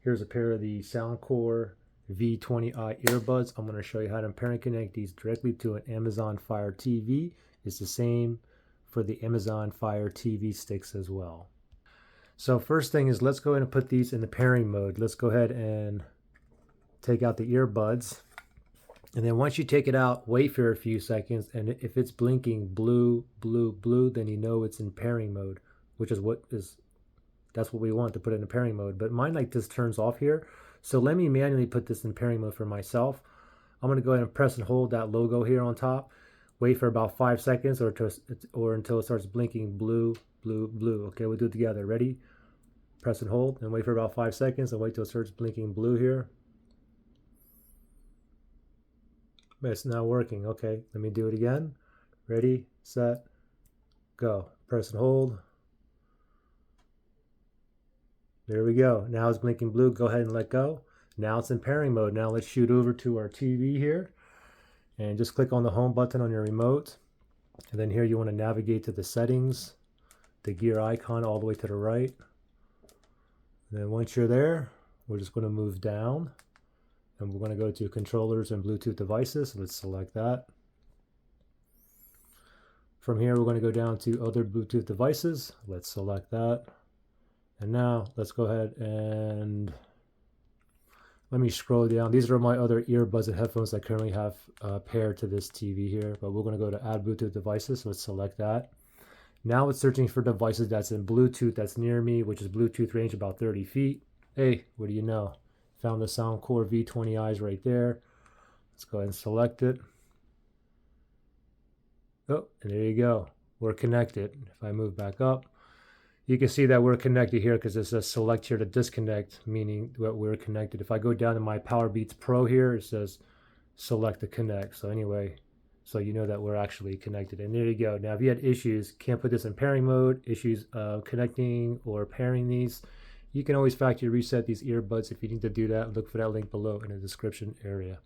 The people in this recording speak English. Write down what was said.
Here's a pair of the Soundcore V20i earbuds. I'm going to show you how to pair and connect these directly to an Amazon Fire TV. It's the same for the Amazon Fire TV sticks as well. So first thing is, let's go ahead and put these in the pairing mode. Let's go ahead and take out the earbuds. And then once you take it out, wait for a few seconds. And if it's blinking blue, blue, blue, then you know it's in pairing mode, which is that's what we want, to put it in pairing mode. But mine like this turns off here. So let me manually put this in pairing mode for myself. I'm going to go ahead and press and hold that logo here on top. Wait for about 5 seconds or until it starts blinking blue, blue, blue. Okay, we'll do it together. Ready? Press and hold and wait for about 5 seconds and wait till it starts blinking blue here. It's not working. Okay, let me do it again. Ready, set, go. Press and hold. There we go. Now it's blinking blue. Go ahead and let go. Now it's in pairing mode. Now let's shoot over to our TV here and just click on the home button on your remote. And then here you want to navigate to the settings, the gear icon all the way to the right. And then once you're there, we're just going to move down and we're going to go to controllers and Bluetooth devices. Let's select that. From here, we're going to go down to other Bluetooth devices. Let's select that. And now let's go ahead and let me scroll down. These are my other earbuds and headphones I currently have paired to this TV here, but we're going to go to add Bluetooth devices. So let's select that. Now it's searching for devices that's in Bluetooth that's near me, which is Bluetooth range about 30 feet. Hey, what do you know? Found the Soundcore V20i's right there. Let's go ahead and select it. Oh, and there you go. We're connected. If I move back up, you can see that we're connected here because it says select here to disconnect, meaning that we're connected. If I go down to my Powerbeats Pro here, it says select to connect. So anyway, so you know that we're actually connected. And there you go. Now, if you had issues, can't put this in pairing mode, issues connecting or pairing these, you can always factory reset these earbuds. If you need to do that, look for that link below in the description area.